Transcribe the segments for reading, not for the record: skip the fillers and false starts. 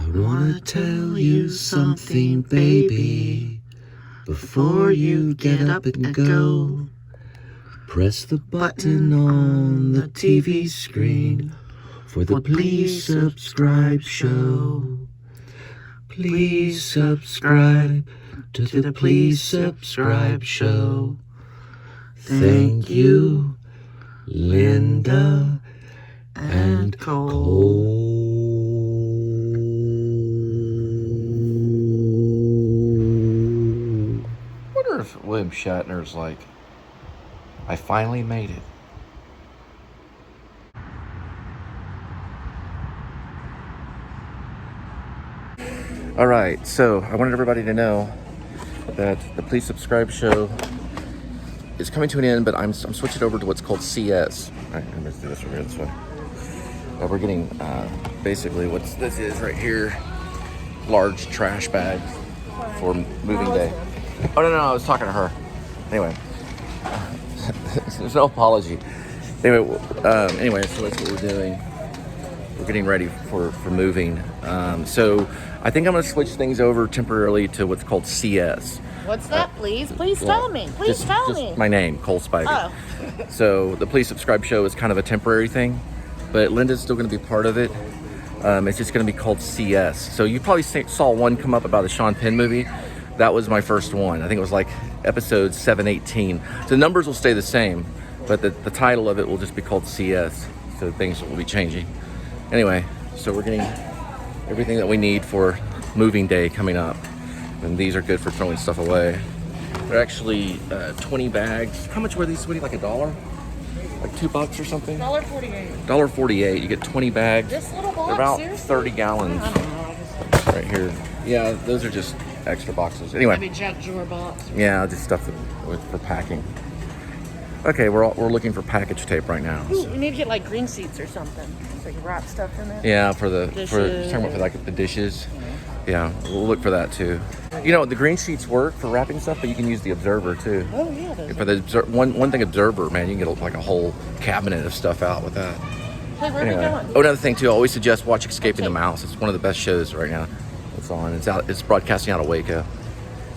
I wanna tell you something, baby, before you get up and go. Press the button on the TV screen for the Please Subscribe show. Please subscribe to the Please Subscribe show. Thank you, Linda and Cole. I wonder if William Shatner's like, I finally made it. All right, so I wanted everybody to know that the Please Subscribe show is coming to an end, but I'm switching over to what's called CS. All right, I'm gonna do this over here this way. We're getting basically what this is right here, large trash bags for moving day. Oh no, I was talking to her. Anyway, there's no apology. Anyway, so that's what we're doing. We're getting ready for moving. So I think I'm gonna switch things over temporarily to what's called CS. What's that, please? Please tell me. Please tell me. My name, Cole Spivey. Oh. So the Please Subscribe show is kind of a temporary thing, but Linda's still gonna be part of it. It's just gonna be called CS. So you probably saw one come up about the Sean Penn movie. That was my first one. I think it was like episode 718. So the numbers will stay the same, but the title of it will just be called CS. So things will be changing. Anyway, so we're getting everything that we need for moving day coming up. And these are good for throwing stuff away. They're actually 20 bags. How much were these, sweetie? Like $1? Like $2 or something? $1.48. $1.48. You get 20 bags. This little box, they're about seriously? 30 gallons. Right here. Yeah, those are just extra boxes. Anyway. Maybe junk drawer box. Yeah, just stuff for packing. Okay, we're looking for package tape right now. Ooh, we need to get like green seats or something. So you can wrap stuff in it. Yeah, for talking about for like the dishes. Yeah, we'll look for that too. You know, the green sheets work for wrapping stuff, but you can use the Observer too. Oh yeah. For the one thing Observer, man, you can get like a whole cabinet of stuff out with that. Hey, where are we going? Oh, another thing too, I always suggest watch Escaping the Mouse. It's one of the best shows right now. It's on. It's broadcasting out of Waco.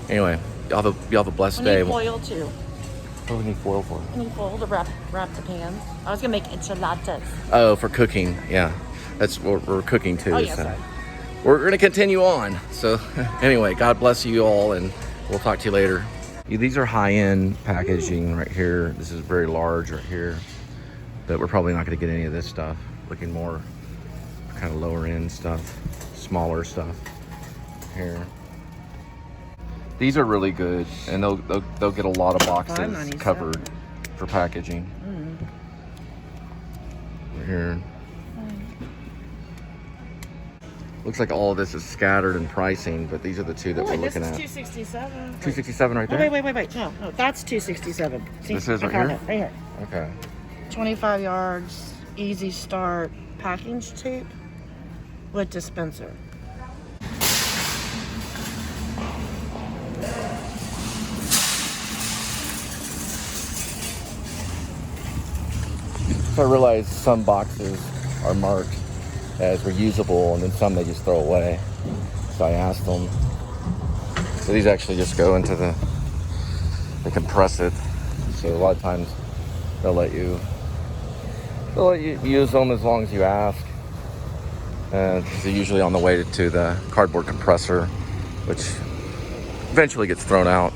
Anyway, y'all have a blessed day. We need foil too. What do we need foil for? We need foil to wrap the pans. I was gonna make enchiladas. Oh, for cooking, yeah. That's what we're cooking too. Oh yeah, so. sorry. We're going to continue on. So anyway, God bless you all, and we'll talk to you later. These are high-end packaging right here. This is very large right here, but we're probably not going to get any of this stuff. Looking more kind of lower-end stuff, smaller stuff here. These are really good, and they'll get a lot of boxes covered for packaging. Right here. Looks like all of this is scattered in pricing, but these are the two that we're looking at. This is $267. $267 right there? Oh, wait. No, that's $267. See, This is right here? Right here. Okay. 25 yards, easy start, package tape with dispenser. So I realized some boxes are marked as reusable, and then some they just throw away. So I asked them. So these actually just go into they compress it. So a lot of times they'll let you use them as long as you ask. And they're usually on the way to the cardboard compressor, which eventually gets thrown out.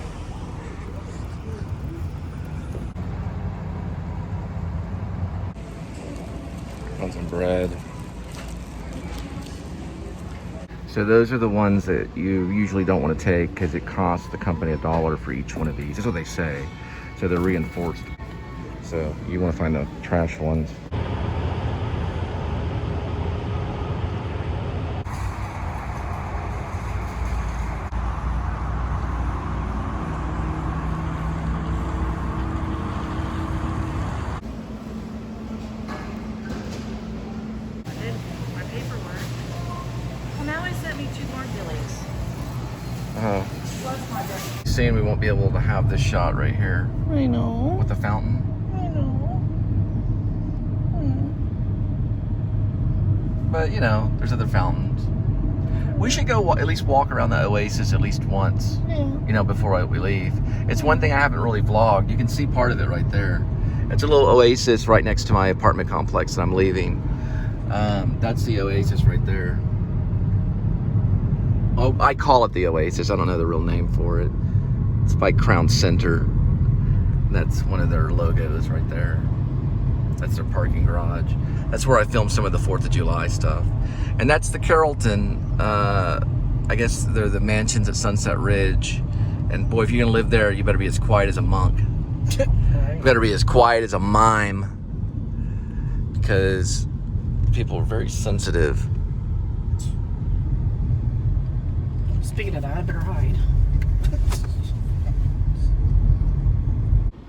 Want some bread. So those are the ones that you usually don't want to take because it costs the company $1 for each one of these. That's what they say. So they're reinforced. So you want to find the trash ones. Saying we won't be able to have this shot right here. I know. With the fountain. I know. But you know, there's other fountains. We should go at least walk around the Oasis at least once. Yeah. You know, before we leave. It's one thing I haven't really vlogged. You can see part of it right there. It's a little oasis right next to my apartment complex that I'm leaving. That's the Oasis right there. Oh, I call it the Oasis. I don't know the real name for it. It's by Crown Center. That's one of their logos right there. That's their parking garage. That's where I filmed some of the 4th of July stuff. And that's the Carrollton. I guess they're the mansions at Sunset Ridge. And boy, if you're gonna live there, you better be as quiet as a monk. You better be as quiet as a mime. Because people are very sensitive. Speaking of that, I better hide.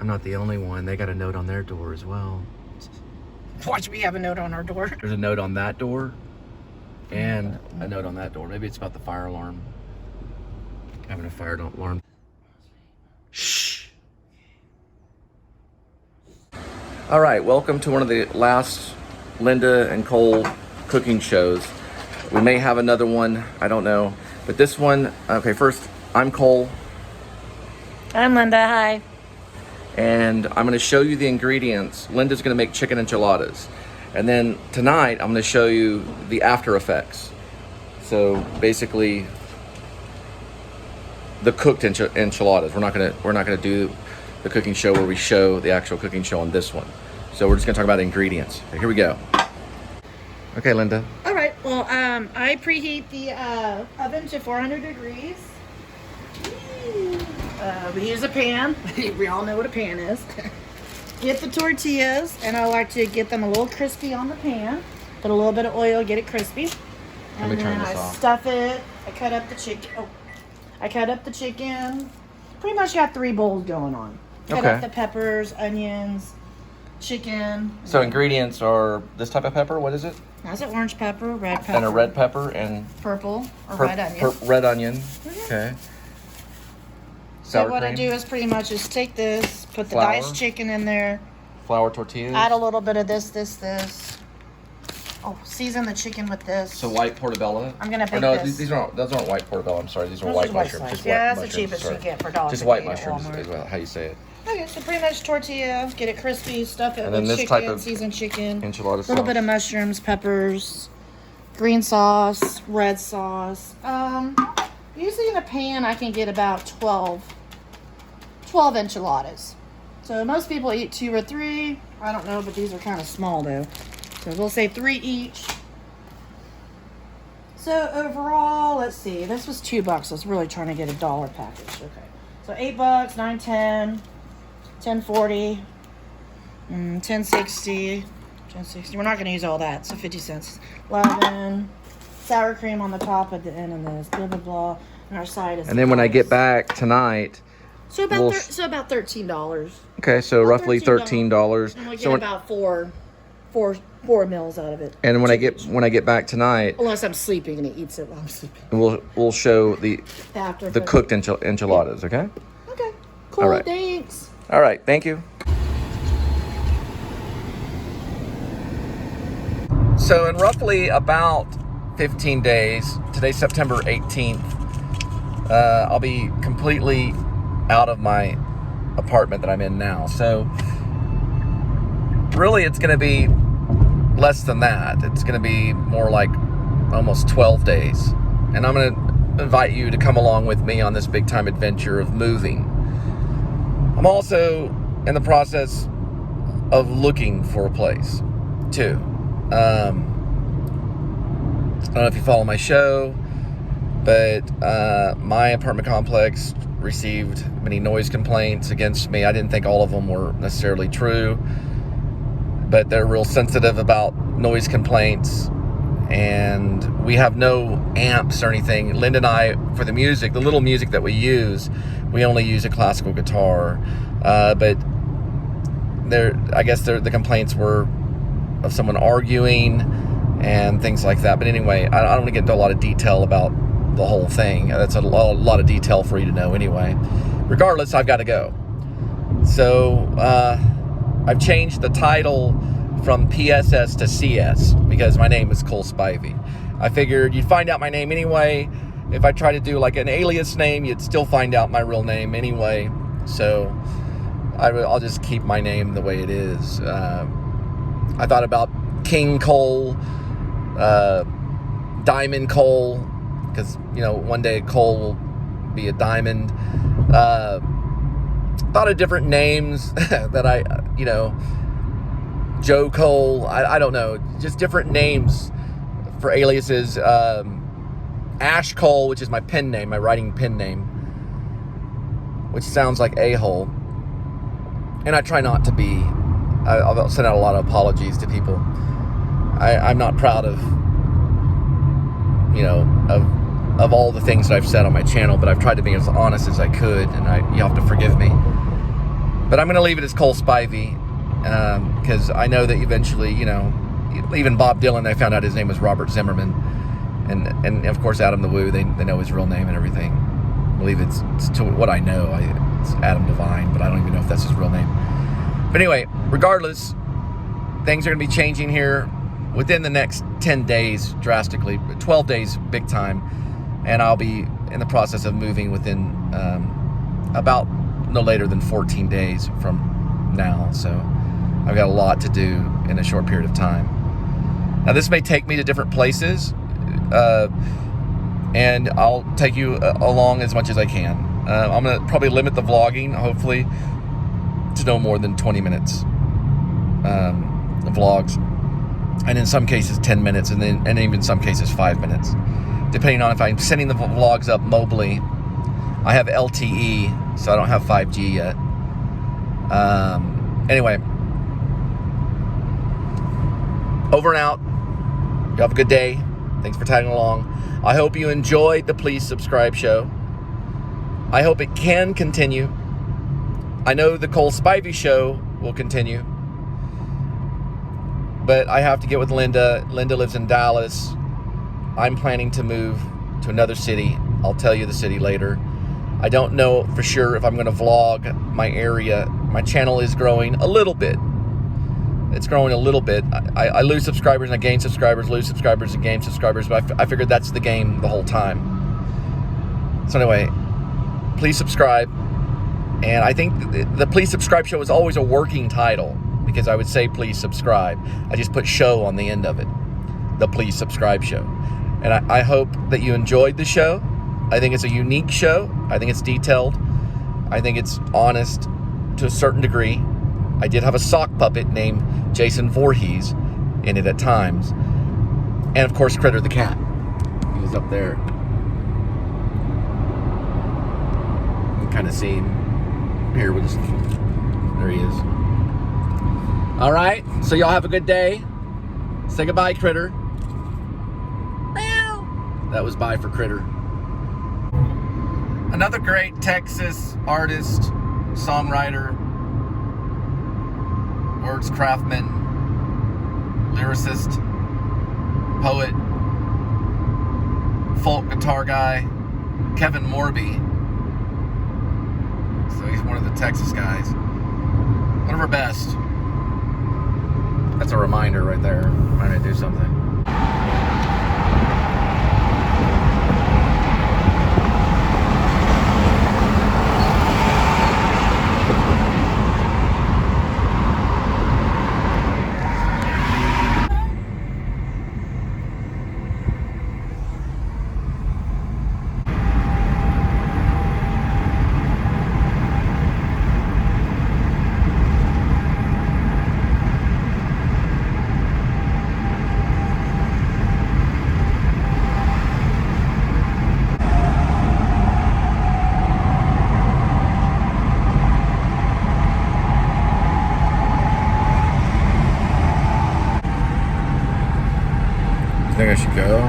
I'm not the only one. They got a note on their door as well. Watch me have a note on our door. There's a note on that door and a note on that door. Maybe it's about the fire alarm. Having a fire alarm. Shh. All right, welcome to one of the last Linda and Cole cooking shows. We may have another one, I don't know. But this one, okay, first, I'm Cole. I'm Linda, hi. And I'm gonna show you the ingredients. Linda's gonna make chicken enchiladas. And then tonight, I'm gonna show you the after effects. So basically, the cooked enchiladas. We're not gonna do the cooking show where we show the actual cooking show on this one. So we're just gonna talk about the ingredients. Okay, here we go. Okay, Linda. All right, well, I preheat the oven to 400 degrees. We use a pan. We all know what a pan is. Get the tortillas, and I like to get them a little crispy on the pan. Put a little bit of oil, get it crispy. And Let me turn then this I off. stuff it. I cut up the chicken. Oh, I cut up the chicken. Pretty much got 3 bowls going on. Cut Okay. up the peppers, onions, chicken. So ingredients are this type of pepper. What is it? That's an orange pepper, red pepper, And a red pepper and purple or red onion. red onion. Okay. So Sour what I cream, do is pretty much just take this, put the Flour. diced chicken in there, flour tortillas. add a little bit of this. Oh, season the chicken with this. So white portobello. I'm gonna Or bake no, this. those aren't white portobello. I'm sorry, these are Those white are mushrooms. slice. Just Yeah, white that's the mushrooms, cheapest sorry. you get for $1.58 Just white at mushrooms Walmart. is how you say it. Okay, so pretty much tortilla, get it crispy, stuff it And then with this chicken, type of seasoned chicken, enchilada a little sauce. bit of mushrooms, peppers, green sauce, red sauce. Usually in a pan I can get about 12 enchiladas. So most people eat 2 or 3. I don't know, but these are kind of small though. So we'll say 3 each. So overall, let's see, this was $2. I was really trying to get a $1 package. Okay. So $8, $9.10, $10.40, $10.60, $10.60. We're not going to use all that, so 50 cents. 11, sour cream on the top at the end of this, blah, blah, blah. And our side is. And then when I get back tonight, So about we'll about $13. okay, so About roughly $13. And we get So when, about four meals out of it. and when I get back tonight, Unless I'm sleeping and he eats it while I'm sleeping. we'll show the After cooked enchiladas. Okay. Okay. Cool. All right. Thanks. All right. Thank you. So in roughly about 15 days, today's September 18th, I'll be completely out of my apartment that I'm in now. So really it's going to be less than that. It's going to be more like almost 12 days. And I'm going to invite you to come along with me on this big time adventure of moving. I'm also in the process of looking for a place too. I don't know if you follow my show, but my apartment complex received many noise complaints against me. I didn't think all of them were necessarily true, but they're real sensitive about noise complaints, and we have no amps or anything. Linda and I, for the music, the little music that we use, we only use a classical guitar, but I guess the complaints were of someone arguing and things like that. But anyway, I don't want to get into a lot of detail about the whole thing. That's a lot of detail for you to know anyway. Regardless, I've got to go. So I've changed the title from PSS to CS because my name is Cole Spivey. I figured you'd find out my name anyway. If I try to do like an alias name, you'd still find out my real name anyway. So I'll just keep my name the way it is. I thought about King Cole, Diamond Cole, because, you know, one day Cole will be a diamond. Thought of different names that you know, Joe Cole, I don't know, just different names for aliases. Ash Cole, which is my pen name, my writing pen name, which sounds like a-hole. And I try not to be. I'll send out a lot of apologies to people. I'm not proud of, you know, of all the things that I've said on my channel, but I've tried to be as honest as I could, and you have to forgive me. But I'm going to leave it as Cole Spivey, because I know that eventually, you know, even Bob Dylan, they found out his name was Robert Zimmerman. And of course, Adam the Woo, they know his real name and everything. I believe it's to what I know, it's Adam Devine, but I don't even know if that's his real name. But anyway, regardless, things are going to be changing here within the next 10 days drastically, 12 days big time. And I'll be in the process of moving within about no later than 14 days from now. So I've got a lot to do in a short period of time. Now, this may take me to different places. And I'll take you along as much as I can. I'm going to probably limit the vlogging, hopefully, to no more than 20 minutes. The vlogs. And in some cases, 10 minutes, and even in some cases, 5 minutes. Depending on if I'm sending the vlogs up mobily. I have LTE, so I don't have 5G yet. Anyway. Over and out. You have a good day. Thanks for tagging along. I hope you enjoyed the Please Subscribe show. I hope it can continue. I know the Cole Spivey show will continue. But I have to get with Linda. Linda lives in Dallas. I'm planning to move to another city. I'll tell you the city later. I don't know for sure if I'm going to vlog my area. My channel is growing a little bit. It's growing a little bit. I lose subscribers and I gain subscribers, lose subscribers and gain subscribers, but I figured that's the game the whole time. So anyway, please subscribe. And I think the Please Subscribe show is always a working title, because I would say please subscribe. I just put show on the end of it. The Please Subscribe show. And I hope that you enjoyed the show. I think it's a unique show. I think it's detailed. I think it's honest to a certain degree. I did have a sock puppet named Jason Voorhees in it at times. And of course, Critter the cat. He was up there. You can kind of see him here with his... There he is. All right, so y'all have a good day. Say goodbye, Critter. Meow. That was bye for Critter. Another great Texas artist, songwriter, words craftsman, lyricist, poet, folk guitar guy, Kevin Morby. So he's one of the Texas guys. One of our best. That's a reminder right there. I'm trying to do something. I think I should go.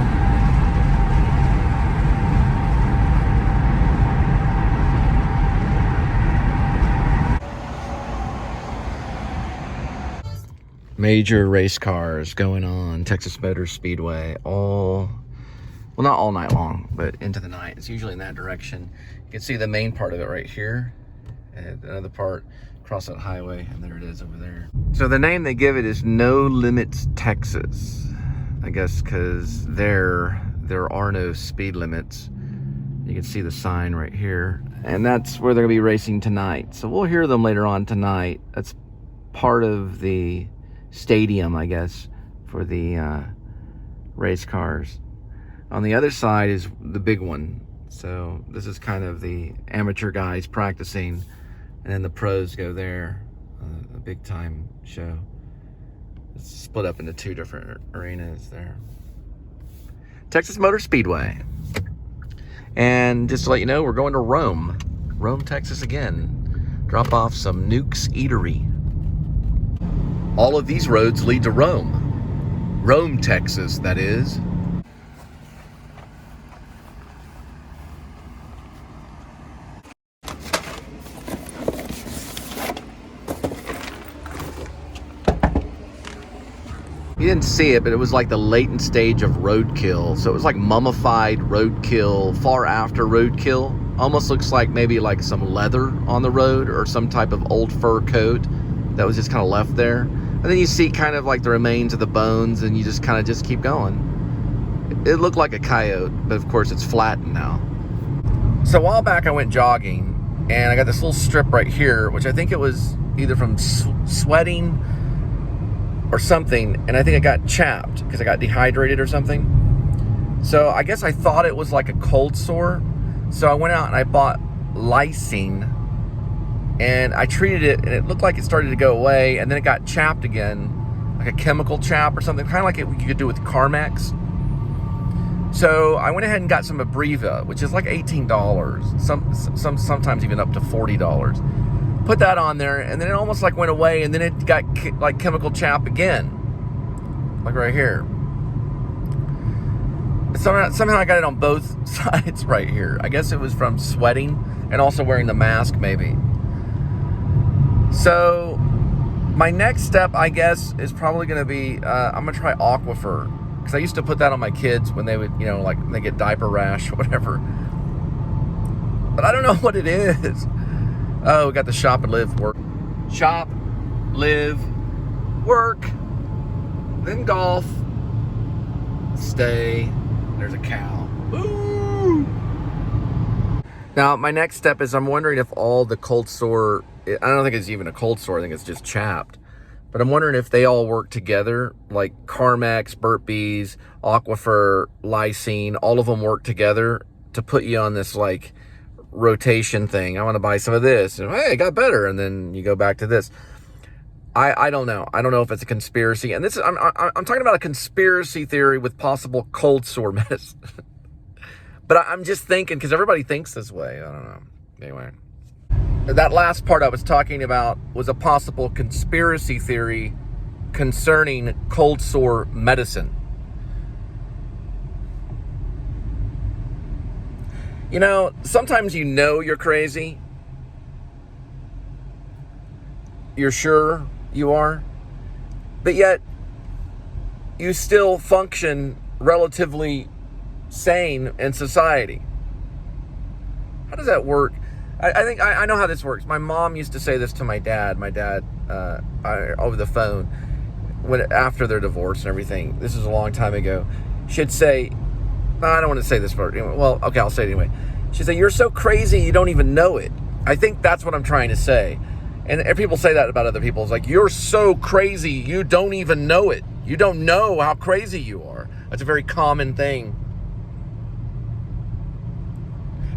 Major race cars going on Texas Motor Speedway well, not all night long, but into the night. It's usually in that direction. You can see the main part of it right here, and another part across that highway, and there it is over there. So the name they give it is No Limits Texas. I guess because there are no speed limits. You can see the sign right here, and that's where they're gonna be racing tonight. So we'll hear them later on tonight. That's part of the stadium, I guess, for the race cars. On the other side is the big one. So this is kind of the amateur guys practicing, and then the pros go there, a big time show. It's split up into two different arenas there. Texas Motor Speedway. And just to let you know, we're going to Rome, Texas again. Drop off some Nuke's Eatery. All of these roads lead to Rome, Texas, that is. You didn't see it, but it was like the latent stage of roadkill. So it was like mummified roadkill, far after roadkill. Almost looks like maybe like some leather on the road or some type of old fur coat that was just kind of left there. And then you see kind of like the remains of the bones, and you just kind of just keep going. It looked like a coyote, but of course it's flattened now. So a while back I went jogging, and I got this little strip right here, which I think it was either from sweating or something, and I think it got chapped because I got dehydrated or something. So I guess I thought it was like a cold sore. So I went out and I bought lysine, and I treated it, and it looked like it started to go away, and then it got chapped again, like a chemical chap or something, kind of like you could do with Carmex. So I went ahead and got some Abreva, which is like $18, sometimes even up to $40. Put that on there, and then it almost like went away, and then it got like chemical chap again, like right here. Somehow I got it on both sides right here. I guess it was from sweating and also wearing the mask, maybe. So my next step, I guess, is probably going to be I'm going to try Aquifer, because I used to put that on my kids when they would, you know, like they get diaper rash or whatever. But I don't know what it is. Oh, we got the shop and live work. Shop, live, work, then golf, stay. There's a cow. Ooh. Now, my next step is I'm wondering if all the cold sore, I don't think it's even a cold sore, I think it's just chapped. But I'm wondering if they all work together, like Carmex, Burp Bees, Aquifer, lysine, all of them work together to put you on this like rotation thing. I want to buy some of this, and hey, it got better, and then you go back to this. I don't know. I don't know if it's a conspiracy, and this is I'm talking about a conspiracy theory with possible cold sore medicine. But I'm just thinking, because everybody thinks this way. I don't know. Anyway, that last part I was talking about was a possible conspiracy theory concerning cold sore medicine. You know, sometimes you know you're crazy. You're sure you are. But yet, you still function relatively sane in society. How does that work? I think I know how this works. My mom used to say this to my dad. Over the phone, after their divorce and everything. This is a long time ago. She'd say, I don't want to say this part. Well, okay, I'll say it anyway. She said, "You're so crazy, you don't even know it." I think that's what I'm trying to say. And people say that about other people. It's like, you're so crazy, you don't even know it. You don't know how crazy you are. That's a very common thing.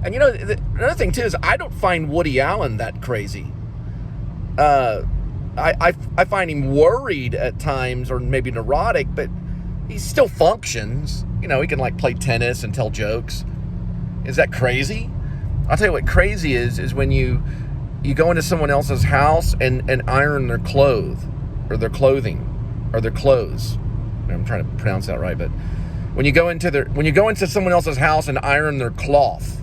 And you know, another thing too is I don't find Woody Allen that crazy. I find him worried at times, or maybe neurotic, but he still functions. You know, he can like play tennis and tell jokes. Is that crazy? I'll tell you what crazy is when you go into someone else's house and iron their clothes. I'm trying to pronounce that right, but when you go into someone else's house and iron their cloth,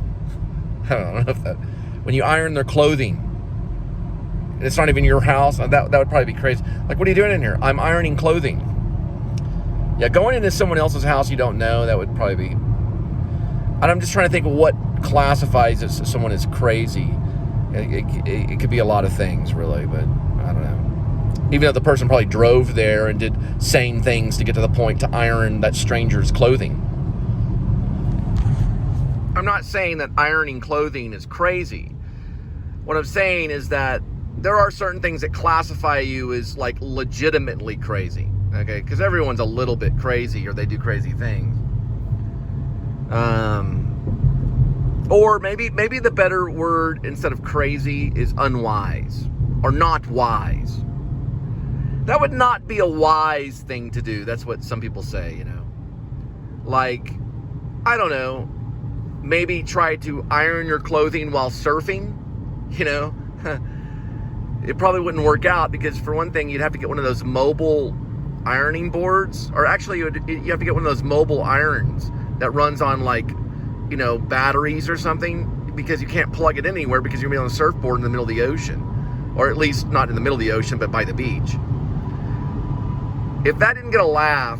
I don't know if that, when you iron their clothing, and it's not even your house, that would probably be crazy. Like, what are you doing in here? I'm ironing clothing. Yeah, going into someone else's house you don't know, that would probably be. And I'm just trying to think of what classifies someone as crazy. It could be a lot of things, really, but I don't know. Even though the person probably drove there and did sane things to get to the point to iron that stranger's clothing. I'm not saying that ironing clothing is crazy. What I'm saying is that there are certain things that classify you as like legitimately crazy. Okay, because everyone's a little bit crazy, or they do crazy things. Or maybe the better word instead of crazy is unwise or not wise. That would not be a wise thing to do. That's what some people say, you know. Like, I don't know, maybe try to iron your clothing while surfing, you know. It probably wouldn't work out because, for one thing, you'd have to get one of those mobile ironing boards, or actually you have to get one of those mobile irons that runs on, like, you know, batteries or something, because you can't plug it anywhere because you're going to be on a surfboard in the middle of the ocean, or at least not in the middle of the ocean, but by the beach. If that didn't get a laugh,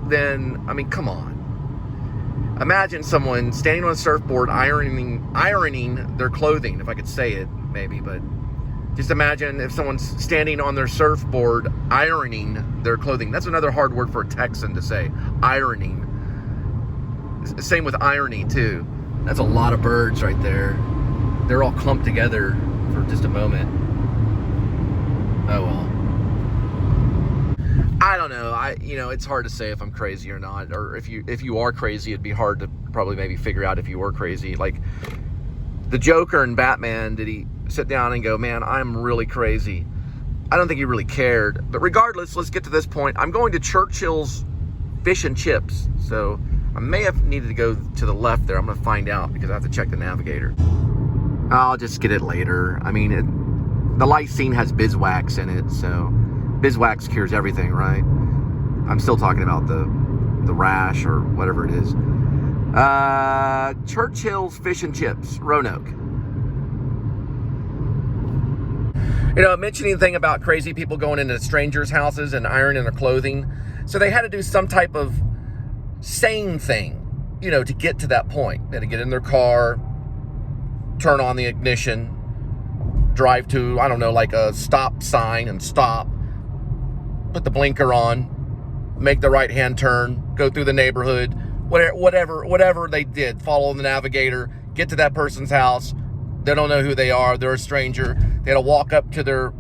then, I mean, come on. Imagine someone standing on a surfboard ironing their clothing, if I could say it, maybe, but just imagine if someone's standing on their surfboard ironing their clothing. That's another hard word for a Texan to say, ironing. Same with irony, too. That's a lot of birds right there. They're all clumped together for just a moment. Oh, well. I don't know. It's hard to say if I'm crazy or not. Or if you are crazy, it'd be hard to probably maybe figure out if you were crazy. Like, the Joker in Batman, did he sit down and go, man, I'm really crazy? I don't think he really cared. But regardless, let's get to this point. I'm going to Churchill's Fish and Chips. So I may have needed to go to the left there. I'm going to find out because I have to check the navigator. I'll just get it later. I mean, the lysine has beeswax in it, so beeswax cures everything, right? I'm still talking about the rash or whatever it is. Churchill's Fish and Chips, Roanoke. You know, mentioning the thing about crazy people going into strangers' houses and ironing their clothing. So they had to do some type of sane thing, you know, to get to that point. They had to get in their car, turn on the ignition, drive to, I don't know, like a stop sign and stop, put the blinker on, make the right-hand turn, go through the neighborhood, whatever they did, follow the navigator, get to that person's house. They don't know who they are. They're a stranger. They had to walk up to their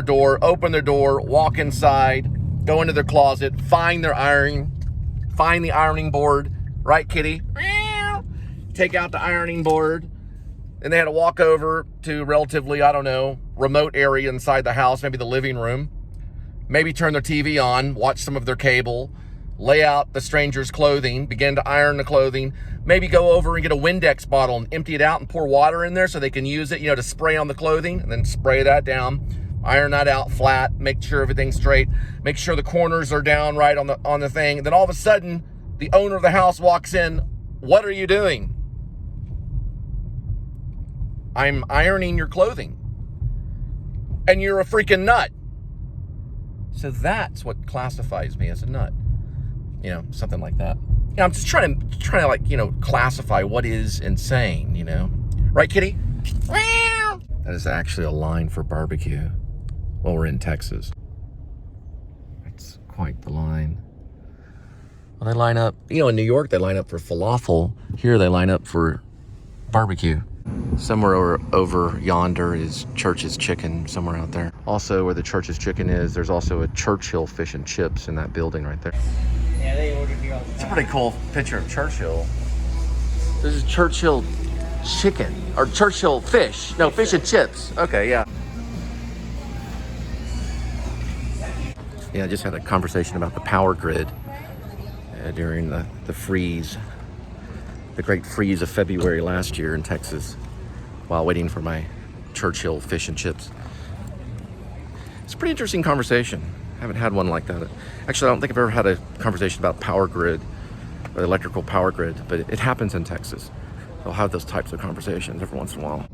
door, open their door, walk inside, go into their closet, find the ironing board, right, kitty? Take out the ironing board. And they had to walk over to relatively, I don't know, remote area inside the house, maybe the living room. Maybe turn their TV on, watch some of their cable, lay out the stranger's clothing, begin to iron the clothing, maybe go over and get a Windex bottle and empty it out and pour water in there so they can use it, you know, to spray on the clothing, and then spray that down, iron that out flat, make sure everything's straight, make sure the corners are down right on the thing. And then all of a sudden, the owner of the house walks in. What are you doing? I'm ironing your clothing. And you're a freaking nut. So that's what classifies me as a nut. You know, something like that. You know, I'm just trying to like, you know, classify what is insane, you know. Right, kitty? That is actually a line for barbecue. Well, we're in Texas. It's quite the line. Well, they line up, you know, in New York, they line up for falafel. Here, they line up for barbecue. Somewhere over yonder is Church's Chicken, somewhere out there. Also, where the Church's Chicken is, there's also a Churchill Fish and Chips in that building right there. Yeah, they ordered here all the time. It's a pretty cool picture of Churchill. This is Churchill Chicken, or Churchill Fish. No, Fish and Chips. Okay, yeah. Yeah, I just had a conversation about the power grid during the freeze. The great freeze of February last year in Texas while waiting for my Churchill Fish and Chips. It's a pretty interesting conversation. I haven't had one like that. Actually, I don't think I've ever had a conversation about power grid or electrical power grid, but it happens in Texas. They'll have those types of conversations every once in a while.